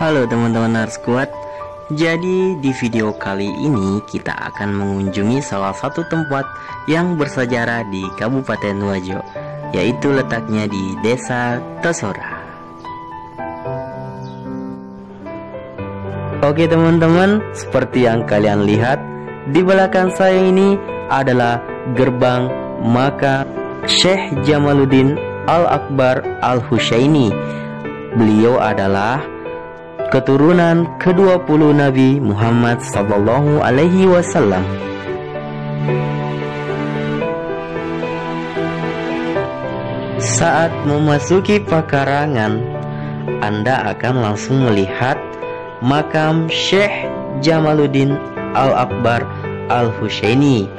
Halo teman-teman Nar Squad. Jadi di video kali ini kita akan mengunjungi salah satu tempat yang bersejarah di Kabupaten Wajo, yaitu letaknya di Desa Tosora. Oke teman-teman, seperti yang kalian lihat di belakang saya ini adalah gerbang makam Syekh Jamaluddin Al-Akbar Al-Husaini. Beliau adalah keturunan ke-20 Nabi Muhammad Sallallahu Alaihi Wasallam. Saat memasuki pekarangan, Anda akan langsung melihat makam Syekh Jamaluddin Al-Akbar Al-Husaini.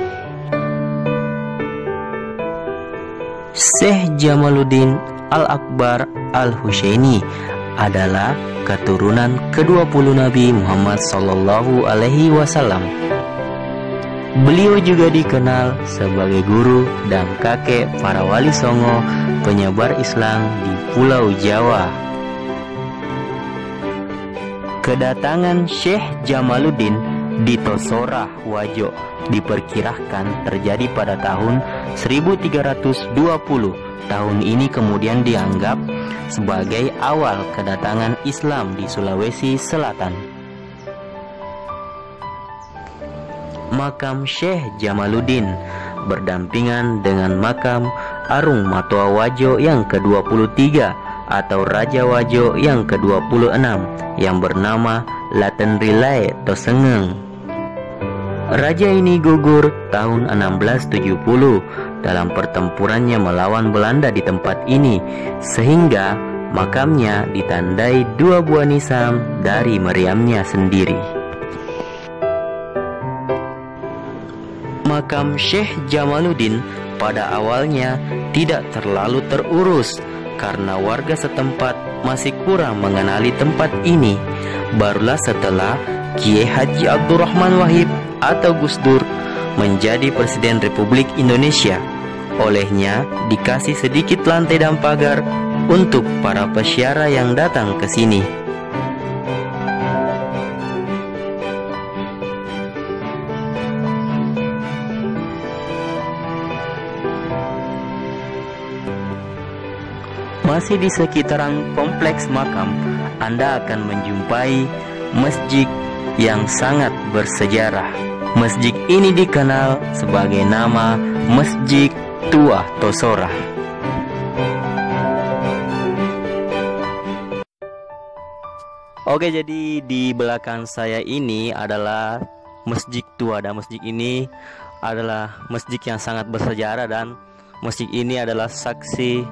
Syekh Jamaluddin Al-Akbar Al-Husaini adalah keturunan ke-20 Nabi Muhammad Sallallahu Alaihi Wasallam. Beliau juga dikenal sebagai guru dan kakek para wali songo penyebar Islam di Pulau Jawa. Kedatangan Syekh Jamaluddin di Tosora, Wajo diperkirakan terjadi pada tahun 1320. Tahun ini kemudian dianggap sebagai awal kedatangan Islam di Sulawesi Selatan. Makam Syekh Jamaluddin berdampingan dengan makam Arung Matua Wajo yang ke-23 atau Raja Wajo yang ke-26 yang bernama Laten Rilai Tosengeng. Raja ini gugur tahun 1670 dalam pertempurannya melawan Belanda di tempat ini, sehingga makamnya ditandai 2 buah nisan dari meriamnya sendiri. Makam Syekh Jamaluddin pada awalnya tidak terlalu terurus karena warga setempat masih kurang mengenali tempat ini. Barulah setelah Kiai Haji Abdurrahman Wahid atau Gus Dur menjadi Presiden Republik Indonesia, olehnya dikasih sedikit lantai dan pagar untuk para peziarah yang datang ke sini. Masih di sekitaran kompleks makam, Anda akan menjumpai masjid yang sangat bersejarah. Masjid ini dikenal sebagai nama Masjid Tua Tosora. Oke, jadi di belakang saya ini adalah Masjid Tua, dan masjid ini adalah masjid yang sangat bersejarah, dan masjid ini adalah saksi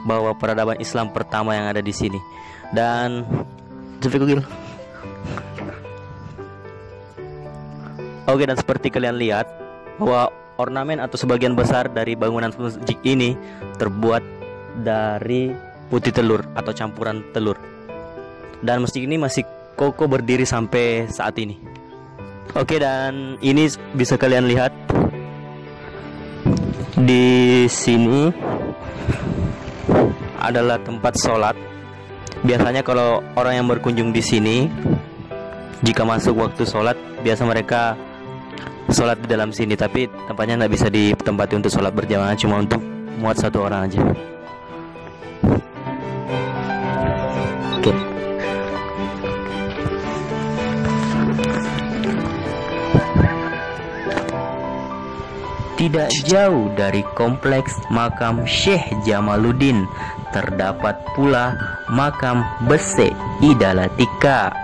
bahwa peradaban Islam pertama yang ada di sini. Dan oke, dan seperti kalian lihat bahwa ornamen atau sebagian besar dari bangunan masjid ini terbuat dari putih telur atau campuran telur. Dan masjid ini masih kokoh berdiri sampai saat ini. Oke, dan ini bisa kalian lihat di sini adalah tempat sholat. Biasanya kalau orang yang berkunjung di sini, jika masuk waktu sholat, biasa mereka sholat di dalam sini, tapi tempatnya nggak bisa ditempati untuk sholat berjamaah, cuma untuk muat satu orang aja. Oke. Tidak jauh dari kompleks makam Syekh Jamaluddin terdapat pula makam Bese Idalatika.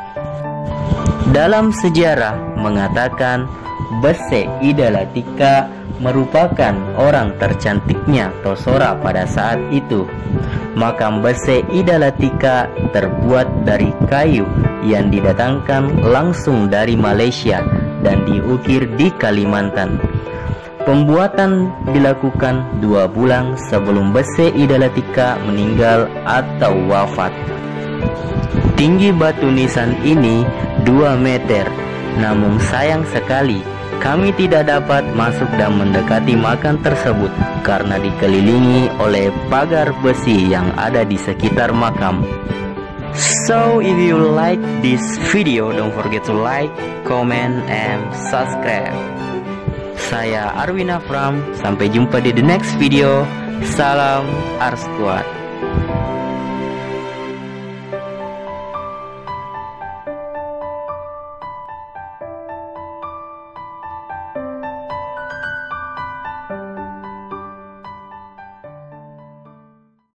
Dalam sejarah mengatakan Bese Idalatika merupakan orang tercantiknya Tosora pada saat itu. Makam Bese Idalatika terbuat dari kayu yang didatangkan langsung dari Malaysia dan diukir di Kalimantan. Pembuatan dilakukan 2 bulan sebelum Bese Idalatika meninggal atau wafat. Tinggi batu nisan ini 2 meter. Namun sayang sekali kami tidak dapat masuk dan mendekati makam tersebut karena dikelilingi oleh pagar besi yang ada di sekitar makam. So if you like this video, don't forget to like, comment, and subscribe. Saya Arwin Afram, sampai jumpa di the next video. Salam Art Squad.